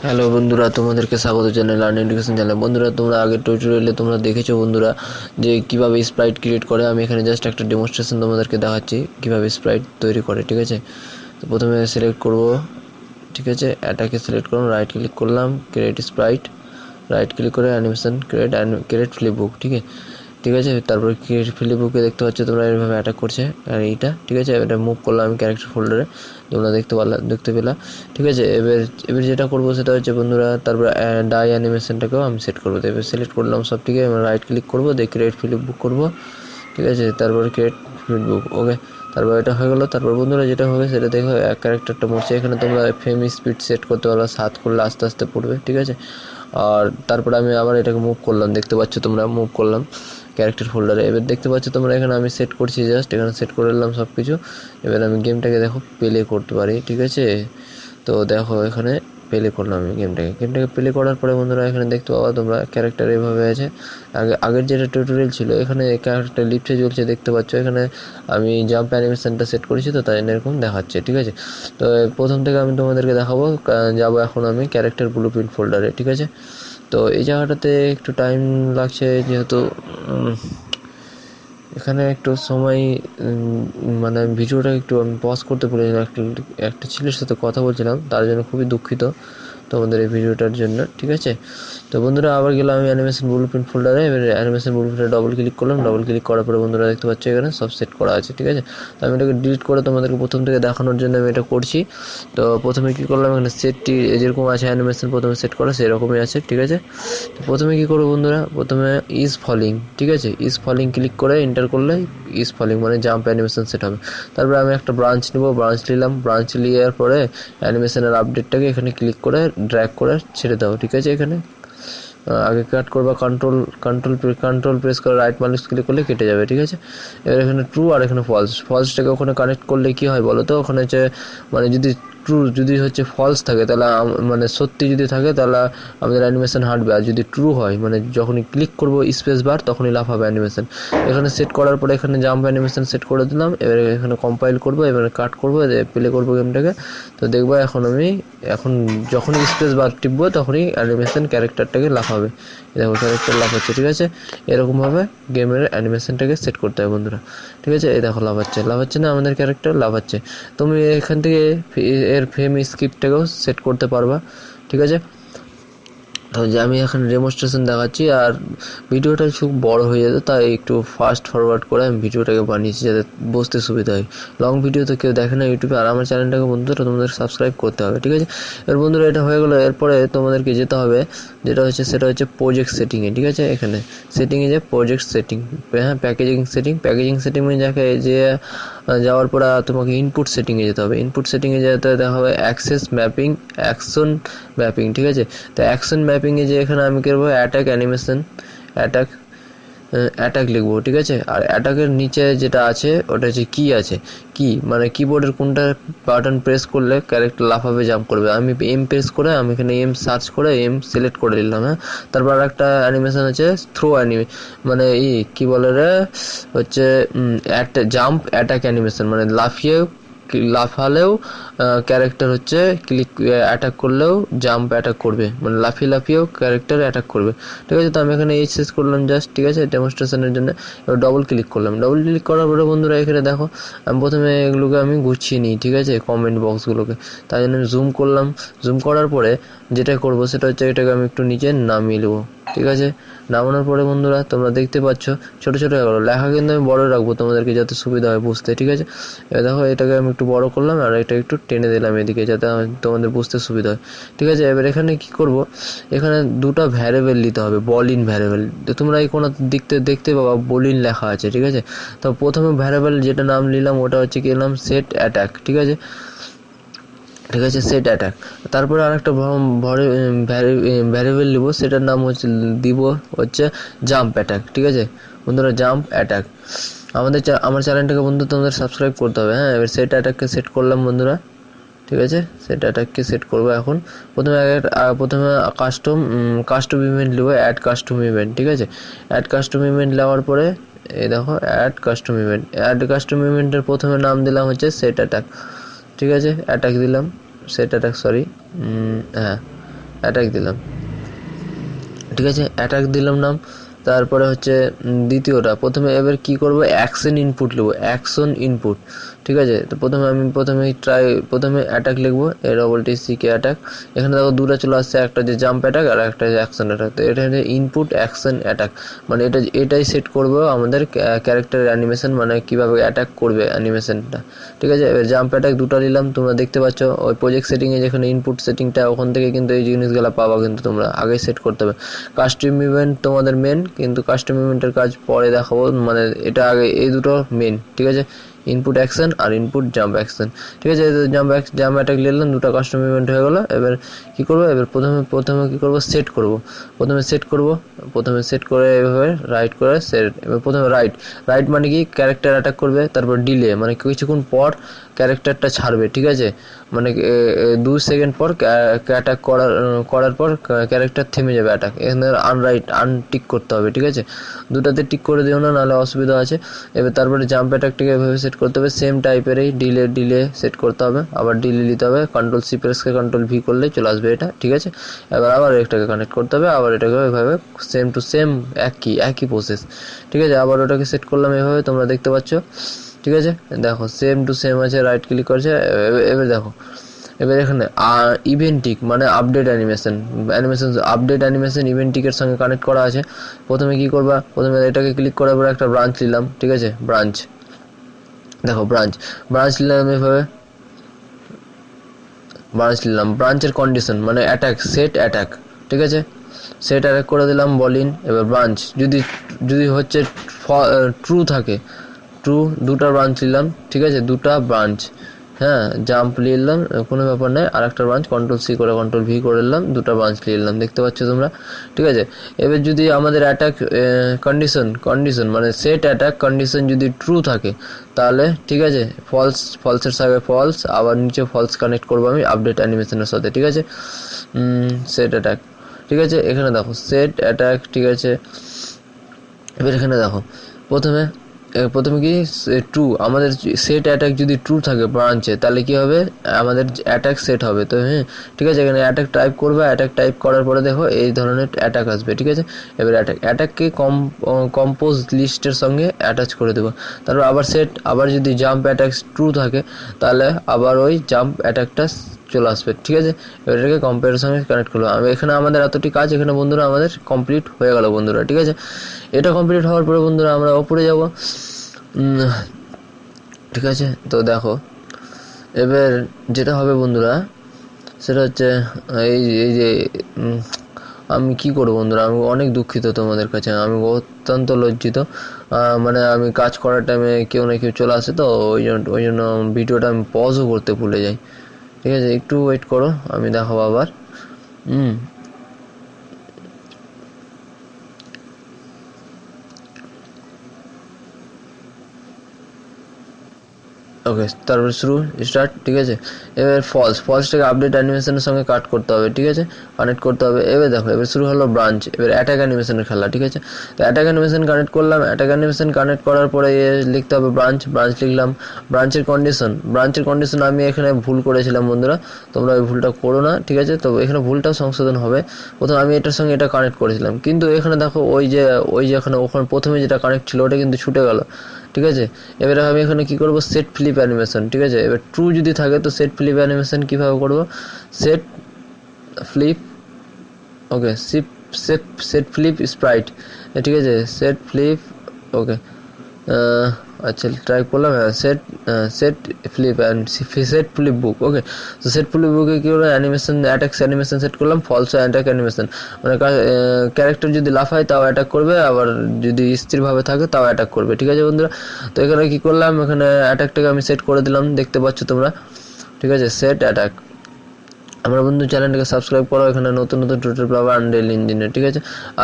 Hello বন্ধুরা, তোমাদেরকে স্বাগত জানাই লার্ন এডুকেশন চ্যানেলে। বন্ধুরা, তোমরা আগের টিউটোরিয়ালে তোমরা দেখেছো বন্ধুরা যে কিভাবে স্প্রাইট ক্রিয়েট করে। আমি এখানে জাস্ট একটা ডেমনস্ট্রেশন তোমাদেরকে দেখাচ্ছি কিভাবে স্প্রাইট তৈরি করে। ঠিক আছে, তো প্রথমে সিলেক্ট করব। ঠিক আছে, এটাকে সিলেক্ট করলাম, রাইট ক্লিক করলাম, ক্রিয়েট স্প্রাইট, রাইট ক্লিক করে অ্যানিমেশন ক্রিয়েট ফ্লিপ বুক। ঠিক আছে, তারপর ক্রিয়েট ফ্লিপ বুকে দেখতে পাচ্ছ তোমরা এইভাবে অ্যাটাক করছে। আর এইটা ঠিক আছে, এটা মুভ করলাম আমি ক্যারেক্টার ফোল্ডারে, তোমরা দেখতে পেলা। ঠিক আছে, এবার যেটা করবো সেটা হচ্ছে বন্ধুরা, তারপর ডাই অ্যানিমেশনটাকেও আমি সেট করবো। এবার সিলেক্ট করলাম সব, ঠিক আছে, রাইট ক্লিক করবো, দিয়ে ক্রিয়েট ফ্লিপ বুক করবো। ঠিক আছে, তারপর ক্রিয়েট ফ্লিপ বুক, ওকে। তারপর এটা হয়ে গেলো। তারপর বন্ধুরা যেটা হবে সেটা দেখো, এক ক্যারেক্টারটা মরছে। এখানে তোমরা ফ্রেম স্পিড সেট করতে পারবে, 7 করলে আস্তে আস্তে পড়বে। ঠিক আছে, আর তারপরে আমি আবার এটাকে মুভ করলাম, দেখতে পাচ্ছ তোমরা, মুভ করলাম ক্যারেক্টার ফোল্ডারে। এবার দেখতে পাচ্ছ তোমরা এখানে আমি সেট করছি, জাস্ট এখানে সেট করে নিলাম সব কিছু। এবার আমি গেমটাকে দেখো প্লে করতে পারি। ঠিক আছে, তো দেখো এখানে প্লে করলাম আমি গেমটাকে প্লে করার পরে বন্ধুরা এখানে দেখতে পাবা তোমরা ক্যারেক্টার এভাবে আছে। আগের যেটা টিউটোরিয়াল ছিল এখানে ক্যারেক্টার লিফটে চলছে, দেখতে পাচ্ছ। এখানে আমি জাম্প অ্যানিমেশনটা সেট করেছি, তো তাই এরকম দেখাচ্ছে। ঠিক আছে, তো প্রথম থেকে আমি তোমাদেরকে দেখাবো। যাবো এখন আমি ক্যারেক্টার ব্লুপ্রিন্ট ফোল্ডারে। ঠিক আছে, তো এই জায়গাটাতে একটু টাইম লাগছে, যেহেতু এখানে একটু সময় মানে ভিডিওটা একটু আমি পজ করতে বলেছিলাম, একটা ছেলের সাথে কথা বলছিলাম, তার জন্য খুবই দুঃখিত তোমাদের এই ভিডিওটার জন্য। ঠিক আছে, তো বন্ধুরা আবার গেলাম আমি অ্যানিমেশন ব্লুপ্রিন্ট ফোল্ডারে। এবার অ্যানিমেশন ব্লুপ্রিন্টে ডবল ক্লিক করলাম, ডবল ক্লিক করার পরে বন্ধুরা দেখতে পাচ্ছ এখানে সব সেট করা আছে। ঠিক আছে, তো আমি এটাকে ডিলিট করে তোমাদেরকে প্রথম থেকে দেখানোর জন্য আমি এটা করছি। তো প্রথমে কী করলাম, এখানে সেটটি যেরকম আছে অ্যানিমেশন প্রথমে সেট করা সেরকমই আছে। ঠিক আছে, তো প্রথমে কী করবো বন্ধুরা, প্রথমে ইজ ফলিং। ঠিক আছে, ইজ ফলিং ক্লিক করে এন্টার করলে ইজ ফলিং মানে জাম্প অ্যানিমেশন সেট হবে। তারপরে আমি একটা ব্রাঞ্চ নিব, ব্রাঞ্চ নিলাম, ব্রাঞ্চ নেওয়ার পরে অ্যানিমেশনের আপডেটটাকে এখানে ক্লিক করে ড্র্যাগ করে ছেড়ে দাও। ঠিক আছে, এখানে আগে কাট করবা, কন্ট্রোল প্রেস করে রাইট মাউস ক্লিক করলে কেটে যাবে। ঠিক আছে, এবার এখানে ট্রু আর এখানে ফলসটাকে ওখানে কানেক্ট করলে কি হয় বলো তো, ওখানে হচ্ছে মানে যদি হচ্ছে ফলস থাকে তাহলে মানে সত্যি যদি থাকে তাহলে আমাদের অ্যানিমেশন হাঁটবে, আর যদি ট্রু হয় মানে যখনই ক্লিক করবো স্পেস বার তখনই লাফাবে অ্যানিমেশন। এখানে সেট করার পরে এখানে জাম্প অ্যানিমেশন সেট করে দিলাম। এবার এখানে কম্পাইল করবো, এবারে কাট করবো, প্লে করবো গেমটাকে। তো দেখবো এখন যখনই স্পেস বার টিপবো তখনই অ্যানিমেশন ক্যারেক্টারটাকে লাফাবে। দেখো ক্যারেক্টার লাফাচ্ছে। ঠিক আছে, এরকমভাবে গেমের অ্যানিমেশনটাকে সেট করতে হয় বন্ধুরা। ঠিক আছে, এই দেখো লাফাচ্ছে না আমাদের ক্যারেক্টার, লাফাচ্ছে। তুমি এখান থেকে এর ফ্রেম স্কিপটাকেও সেট করতে পারবা। ঠিক আছে, তো যে আমি এখন ডেমনস্ট্রেশন দেখাচ্ছি, আর ভিডিওটা খুব বড় হয়ে যেত, তাই একটু ফাস্ট ফরওয়ার্ড করে আমি ভিডিওটাকে বানিয়েছি যাতে বুঝতে সুবিধা হয়। লং ভিডিও তো কেউ দেখে না ইউটিউবে, আর আমার চ্যানেলটাকে বন্ধুরা তোমাদের সাবস্ক্রাইব করতে হবে। ঠিক আছে, এবার বন্ধুরা এটা হয়ে গেলো। এরপরে তোমাদেরকে যেতে হবে সেটা হচ্ছে প্রজেক্ট সেটিংয়ে। ঠিক আছে, এখানে সেটিংয়ে যে প্রজেক্ট সেটিং, হ্যাঁ প্যাকেজিং সেটিংয়ে যাওয়ার পর তোমাকে ইনপুট সেটিংয়ে যেতে হবে। ইনপুট সেটিংয়ে যেতে হবে অ্যাক্সেস ম্যাপিং, অ্যাকশন ম্যাপিং। ঠিক আছে, তো অ্যাকশন ম্যাপিংয়ে যে এখানে আমি করবো অ্যাটাক অ্যানিমেশন, অ্যাটাক লিখবো। ঠিক আছে, আর অ্যাটাকের নিচে যেটা আছে ওটা হচ্ছে কি মানে কিবোর্ডের কোনটা বাটন প্রেস করলে ক্যারেক্টার লাফাবে, জাম্প করবে। আমি এম প্রেস করে আমি এখানে এম সার্চ করে এম সিলেক্ট করে নিলাম। হ্যাঁ, তারপর একটা অ্যানিমেশন আছে থ্রো মানে কি বলে রে, হচ্ছে জাম্প অ্যাটাক অ্যানিমেশন, মানে লাফালেও ক্যারেক্টার হচ্ছে ক্লিক অ্যাটাক করলেও জাম্প অ্যাটাক করবে, মানে লাফিয়েও ক্যারেক্টার অ্যাটাক করবে। ঠিক আছে, তো আমি এখানে এই শেষ করলাম জাস্ট। ঠিক আছে, ডেমনস্ট্রেশনের জন্য। এবার ডবল ক্লিক করলাম, ডবল ক্লিক করার পরে বন্ধুরা এখানে দেখো আমি প্রথমে এগুলোকে আমি গুছিয়ে নিই। ঠিক আছে, কমেন্ট বক্সগুলোকে, তাই জন্য আমি জুম করলাম। জুম করার পরে যেটা করবো সেটা হচ্ছে এটাকে আমি একটু নিচে নামিয়ে নেবো। ঠিক আছে, নামানোর পরে বন্ধুরা তোমরা দেখতে পাচ্ছ ছোট লেখা কিন্তু আমি বড় রাখবো তোমাদেরকে যাতে সুবিধা হয় বুঝতে। ঠিক আছে, এবার দেখো এটাকে আমি একটু বড় করলাম আর এটা একটু টেনে দিলাম এদিকে যাতে তোমাদের বুঝতে সুবিধা হয়। ঠিক আছে, এবার এখানে কি করব, এখানে দুটো ভ্যারিয়েবল নিতে হবে, বলিন ভ্যারিয়েবল। তো তোমরা এই কোনো দেখতে পাবা বলিন লেখা আছে। ঠিক আছে, তো প্রথমে ভ্যারিয়েবল যেটা নাম নিলাম ওটা হচ্ছে কি নাম, সেট অ্যাটাক। ঠিক আছে, সেট অ্যাটাক। তারপরে আরেকটা ভ্যারিয়েবল নিব, সেটার নাম হচ্ছে জাম্প অ্যাটাক। ঠিক আছে বন্ধুরা, জাম্প অ্যাটাক। আমার চ্যানেলটাকে বন্ধু তোমাদের সাবস্ক্রাইব করতে হবে। হ্যাঁ, এবার সেট অ্যাটাককে সেট করলাম বন্ধুরা। ঠিক আছে, সেট অ্যাটাককে সেট করবো এখন। প্রথমে কাস্টম ইভেন্ট নেবো, অ্যাড কাস্টম ইভেন্ট। ঠিক আছে, অ্যাড কাস্টম ইভেন্ট নেওয়ার পরে এই দেখো অ্যাড কাস্টম ইভেন্টের প্রথমে নাম দিলাম হচ্ছে সেট অ্যাটাক। ঠিক আছে, অ্যাটাক দিলাম, সেট অ্যাটাক, হ্যাঁ অ্যাটাক দিলাম, ঠিক আছে, অ্যাটাক দিলাম নাম। তারপরে হচ্ছে দ্বিতীয়টা, প্রথমে এবার কি করব, অ্যাকশন ইনপুট লিখবো, অ্যাকশন ইনপুট, ঠিক আছে। তো প্রথমে অ্যাটাক লিখবো, ATTCK অ্যাটাক। এখানে দেখো দুটো চলে আসছে, একটা যে জাম্প অ্যাটাক আর একটা যে অ্যাকশন অ্যাটাক। তো এটা হচ্ছে ইনপুট অ্যাকশন অ্যাটাক, মানে এটাই সেট করবো আমাদের ক্যারেক্টার অ্যানিমেশন, মানে কিভাবে অ্যাটাক করবে অ্যানিমেশনটা, ঠিক আছে। এবার জাম্প অ্যাটাক দুটো নিলাম, তোমরা দেখতে পাচ্ছ ওই প্রজেক্ট সেটিংয়ে যেখানে ইনপুট সেটিংটা, ওখান থেকে কিন্তু এই জিনিসগুলো পাবা, কিন্তু তোমরা আগেই সেট করতে হবে। কাস্টম ইভেন্ট তোমাদের মেন, কিন্তু কাস্টম ইভেন্টের কাজ পরে দেখাবো, মানে এটা আগে এই দুটো মেন, ঠিক আছে, ইনপুট অ্যাকশন আর ইনপুট জাম্প অ্যাকশন, ঠিক আছে। জাম্প অ্যাটাক নিলাম, দুটো কাস্টম ইভেন্ট হয়ে গেলো। এবার কি করবো, এবার প্রথমে কি করবো, সেট করব, প্রথমে সেট করে এভাবে রাইট করে সেট। এবার প্রথমে রাইট মানে কি, ক্যারেক্টার অ্যাটাক করবে, তারপর ডিলে মানে কিছুক্ষণ পর ক্যারেক্টারটা ছাড়বে, ঠিক আছে, মানে 2 সেকেন্ড পর অ্যাটাক করার পর ক্যারেক্টার থেমে যাবে অ্যাটাক। এখানে আনটিক করতে হবে, ঠিক আছে, দুটাতে টিক করে দিও না, নাহলে অসুবিধা আছে। এবার তারপরে জাম্প অ্যাটাকটাকে এভাবে সেট করতে হবে, সেম টাইপেরই ডিলে সেট করতে হবে, আবার ডিলে নিতে হবে, কন্ট্রোল-C প্রেসকে কন্ট্রোল-V করলেই চলে আসবে এটা, ঠিক আছে। এবার আবার এটাকে কানেক্ট করতে হবে, আবার এটাকে এভাবে সেম টু সেম একই প্রসেস, ঠিক আছে। আবার ওটাকে সেট করলাম এভাবে, তোমরা দেখতে পাচ্ছ, ঠিক আছে। দেখো সেম টু সেম আছে, রাইট ক্লিক করেছে। এবার দেখো, এবার এখানে ইভেন্টিক মানে আপডেট অ্যানিমেশন ইভেন্টিকের সঙ্গে কানেক্ট করা আছে। প্রথমে কি করবা, প্রথমে এটাকে ক্লিক করার পর একটা ব্রাঞ্চ নিলাম, ঠিক আছে, দেখো ব্রাঞ্চ নিলাম এভাবে, ব্রাঞ্চের কন্ডিশন মানে সেট অ্যাটাক, ঠিক আছে, সেট অ্যাটাক করে দিলাম বলিন। এবার ব্রাঞ্চ যদি হচ্ছে ট্রু থাকে, দুটা ব্রাঞ্চ নিলাম, ঠিক আছে, দুটা ব্রাঞ্চ, হ্যাঁ, জাম্প নিয়ে নিলাম, কোনো ব্যাপার নেই, আর একটা ব্রাঞ্চ কন্ট্রোল-C করে কন্ট্রোল-V করে নিলাম, দুটা ব্রাঞ্চ নিয়ে নিলাম, দেখতে পাচ্ছ তোমরা, ঠিক আছে। এবার যদি আমাদের অ্যাটাক কন্ডিশন মানে সেট অ্যাটাক কন্ডিশন যদি ট্রু থাকে, তাহলে ঠিক আছে, ফলসের সাথে ফলস, আবার নিচে ফলস কানেক্ট করবো আমি আপডেট অ্যানিমেশনের সাথে, ঠিক আছে। সেট অ্যাটাক, ঠিক আছে, এখানে দেখো সেট অ্যাটাক, ঠিক আছে। এবার এখানে দেখো প্রথমে কি ট্রু, আমাদের সেট অ্যাটাক যদি ট্রু থাকে ব্রাঞ্চে, তাহলে কি হবে, আমাদের অ্যাটাক সেট হবে। তো হ্যাঁ, ঠিক আছে, এখানে অ্যাটাক টাইপ করবে, অ্যাটাক টাইপ করার পরে দেখো এই ধরনের অ্যাটাক আসবে, ঠিক আছে। এবার অ্যাটাককে কম্পোজ লিস্টের সঙ্গে অ্যাটাচ করে দেবো। তারপর আবার যদি জাম্প অ্যাটাক ট্রু থাকে, তাহলে আবার ওই জাম্প অ্যাটাকটা চলে আসবে, ঠিক আছে। এবার এটাকে কম্পেয়ারের সঙ্গে কানেক্ট করবো। এখানে আমাদের এতটি কাজ এখানে বন্ধুরা আমাদের কমপ্লিট হয়ে গেল বন্ধুরা, ঠিক আছে। এটা কমপ্লিট হওয়ার পরে বন্ধুরা আমরা ওপরে যাব, ঠিক আছে। তো দেখো এবার যেটা হবে বন্ধুরা, সেটা হচ্ছে এই যে আমি কি করবো বন্ধুরা, আমি অনেক দুঃখিত তোমাদের কাছে, আমি অত্যন্ত লজ্জিত, মানে আমি কাজ করার টাইমে কেউ না কেউ চলে আসে, তো ওই জন্য ভিডিওটা আমি পজও করতে ভুলে যাই, ঠিক আছে। একটু ওয়েট করো, আমি দেখাবো আবার। ওকে, তারপর স্টার্ট, ঠিক আছে। এবার ফলসটাকে আপডেট অ্যানিমেশনের সঙ্গে করতে হবে, ঠিক আছে, কানেক্ট করতে হবে। এবার দেখো, এবার শুরু হলো ব্রাঞ্চ, এবার অ্যাটাক অ্যানিমেশনের খেলা, ঠিক আছে। তো অ্যাটাক অ্যানিমেশন কানেক্ট করলাম, অ্যাটাক অ্যানিমেশন কানেক্ট করার পরে লিখতে হবে ব্রাঞ্চ লিখলাম। ব্রাঞ্চের কন্ডিশন আমি এখানে ভুল করেছিলাম বন্ধুরা, তোমরা ওই ভুলটা করো না, ঠিক আছে। তো এখানে ভুলটাও সংশোধন হবে। প্রথমে আমি এটার সঙ্গে এটা কানেক্ট করেছিলাম, কিন্তু এখানে দেখো ওই যে ওখানে প্রথমে যেটা কানেক্ট ছিল ওটা কিন্তু ছুটে গেল, ঠিক আছে। এবারে আমি এখানে কি করব, সেট ফ্লিপ অ্যানিমেশন, ঠিক আছে। এবার ট্রু যদি থাকে তো সেট ফ্লিপ অ্যানিমেশন কিভাবে করব, সেট ফ্লিপ, ওকে, সেট ফ্লিপ স্প্রাইট, ঠিক আছে, সেট ফ্লিপ, ওকে, আচ্ছা ট্রাই করলাম, সেট ফ্লিপ বুক, ওকে। তো সেট ফ্লিপ বুকে কি হলো, অ্যানিমেশন সেট করলাম, ফলস অ্যাটাক অ্যানিমেশন, মানে ক্যারেক্টার যদি লাফায় তাও অ্যাটাক করবে, আবার যদি স্থিরভাবে থাকে তাও অ্যাটাক করবে, ঠিক আছে বন্ধুরা। তো এখানে কি করলাম, এখানে অ্যাটাকটাকে আমি সেট করে দিলাম, দেখতে পাচ্ছ তোমরা, ঠিক আছে, সেট অ্যাটাক। আমরা বন্ধু চ্যানেলটাকে সাবস্ক্রাইব করো, এখানে নতুন টিউটোরিয়াল পাবে আনরিয়েল ইঞ্জিনের, ঠিক আছে।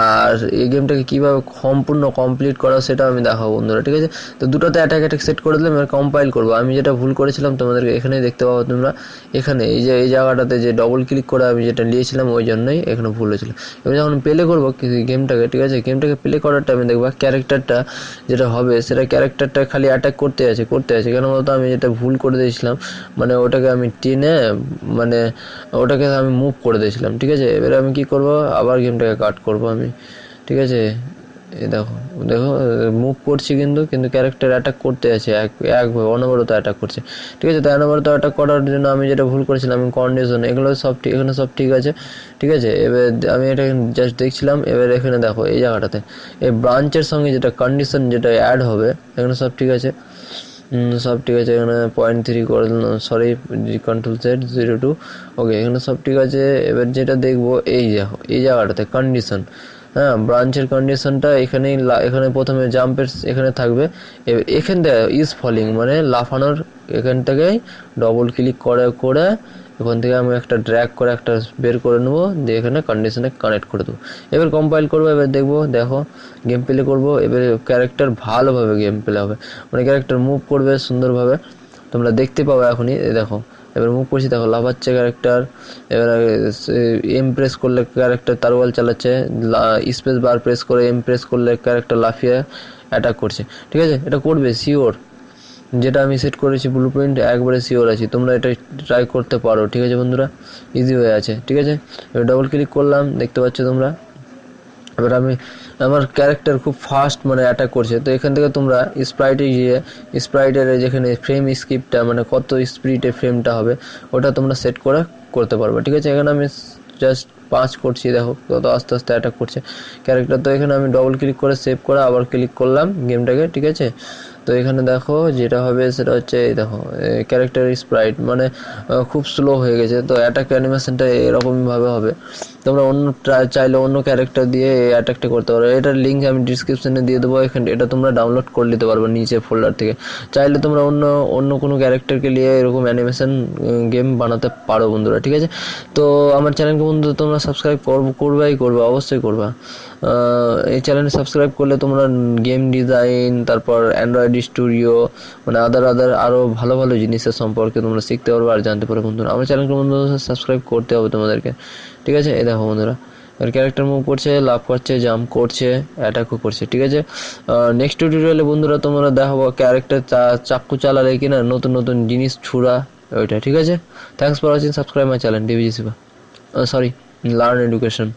আর এই গেমটাকে কিভাবে সম্পূর্ণ কমপ্লিট করা সেটা আমি দেখাবো বন্ধুরা, ঠিক আছে। তো দুটোতে অ্যাটাক সেট করে দিলাম, এবার কম্পাইল করবো। আমি যেটা ভুল করেছিলাম তোমাদেরকে এখানেই দেখতে পাবো তোমরা, এখানে এই জায়গাটাতে যে ডবল ক্লিক করে আমি যেটা নিয়েছিলাম ওই জন্যই এখানে ভুল হয়েছিল। এবার যখন প্লে করবো গেমটাকে, ঠিক আছে, গেমটাকে প্লে করার টাইমে দেখবা ক্যারেক্টারটা যেটা হবে, সেটা ক্যারেক্টারটা খালি অ্যাটাক করতে আছে, কেন বলতো আমি যেটা ভুল করে দিয়েছিলাম, মানে ওটাকে আমি টেনে মানে ওটাকে আমি মুভ করে দিয়েছিলাম, ঠিক আছে। এবারে আমি কি করব, আবার গেমটাকে কাট করব আমি, ঠিক আছে। এই দেখো দেখো মুভ করছি কিন্তু ক্যারেক্টার অ্যাটাক করতে আছে একভাবে অনবরত অ্যাটাক করছে, ঠিক আছে। তো অনবরত অ্যাটাক করার জন্য আমি যেটা ভুল করেছিলাম, আমি কন্ডিশন এগুলো সব ঠিক, এখানে সব ঠিক আছে, ঠিক আছে। এবার আমি এটা জাস্ট দেখছিলাম। এবার এখানে দেখো এই জায়গাটাতে এই ব্রাঞ্চের সঙ্গে যেটা কন্ডিশন যেটা অ্যাড হবে, এখানে সব ঠিক আছে, সব ঠিক আছে। এখানে 0.3 করে দিলাম, সরি, Ctrl+Z 02, ওকে, এখানে সব ঠিক আছে। এবার যেটা দেখবো এই দেখো এই জায়গাটাতে কন্ডিশন, হ্যাঁ, ব্রাঞ্চের কন্ডিশনটা এখানে প্রথমে জাম্পের এখানে থাকবে। এখান থেকে ইজ ফলিং মানে লাফানোর, এখান থেকেই ডবল ক্লিক করে ওখান থেকে আমি একটা ড্র্যাগ করে একটা বের করে নেবো, দিয়ে এখানে কন্ডিশনে কানেক্ট করে দেবো। এবার কম্পাইল করবো, এবার দেখবো, দেখো গেম প্লে করবো। এবার ক্যারেক্টার ভালোভাবে গেম প্লে হবে, মানে ক্যারেক্টার মুভ করবে সুন্দরভাবে, তোমরা দেখতে পাবে এখনই। দেখো এবার মুভ করছি, দেখো লাফাচ্ছে ক্যারেক্টার। এবার এম প্রেস করলে ক্যারেক্টার তারওয়াল চালাচ্ছে, স্পেস বার প্রেস করে এম প্রেস করলে ক্যারেক্টার লাফিয়ে অ্যাটাক করছে, ঠিক আছে। এটা করবে শিওর, যেটা আমি সেট করেছি ব্লুপ্রিন্ট একবারে শিওর আছি, তোমরা এটা ট্রাই করতে পারো, ঠিক আছে বন্ধুরা, ইজি হয়ে আছে, ঠিক আছে। এবার ডবল ক্লিক করলাম, দেখতে পাচ্ছ তোমরা। এবার আমার ক্যারেক্টার খুব ফাস্ট মানে অ্যাটাক করছে। তো এখান থেকে তোমরা স্প্রাইটে গিয়ে স্প্রাইটের যেখানে ফ্রেম স্কিপটা মানে কত স্পিডে ফ্রেমটা হবে ওটা তোমরা সেট করতে পারবে, ঠিক আছে। এখানে আমি জাস্ট 5 করছি, দেখো কত আস্তে আস্তে অ্যাটাক করছে ক্যারেক্টার। তো এখানে আমি ডবল ক্লিক করে সেভ করে আবার ক্লিক করলাম গেমটাকে, ঠিক আছে। তো এখানে দেখো যেটা হবে সেটা হচ্ছে এই দেখো ক্যারেক্টার স্প্রাইট মানে খুব স্লো হয়ে গেছে। তো অ্যাটাক অ্যানিমেশনটা এরকমভাবে হবে। তোমরা চাইলে অন্য ক্যারেক্টার দিয়ে এই অ্যাটাকটা করতে পারো। এটার লিঙ্ক আমি ডিসক্রিপশনে দিয়ে দেবো, এখানে এটা তোমরা ডাউনলোড করে নিতে পারবে নিচে ফোল্ডার থেকে। চাইলে তোমরা অন্য কোনো ক্যারেক্টারকে নিয়ে এরকম অ্যানিমেশন গেম বানাতে পারো বন্ধুরা, ঠিক আছে। তো আমার চ্যানেলকে বন্ধু তোমরা সাবস্ক্রাইব করবে, অবশ্যই করবা। এই চ্যানেলে সাবস্ক্রাইব করলে তোমরা গেম ডিজাইন, তারপর অ্যান্ড্রয়েড স্টুডিও মানে আদার আরও ভালো ভালো জিনিসের সম্পর্কে তোমরা শিখতে পারবে আর জানতে পারবে বন্ধুরা। আমার চ্যানেলকে বন্ধু সাবস্ক্রাইব করতে হবে তোমাদেরকে, ঠিক আছে। এই দেখো বন্ধুরা এর ক্যারেক্টার মুভ করছে, লাভ করছে, জাম্প করছে, অ্যাটাকও করছে, ঠিক আছে। নেক্সট টিউটোরিয়ালে বন্ধুরা তোমরা দেখাবো ক্যারেক্টার চাক্কু চালালে কিনা নতুন নতুন জিনিস ছুড়া ওইটা, ঠিক আছে। Thanks for watching, subscribe my channel ডিভিজি সিবা, সরি, লার্ন এডুকেশন।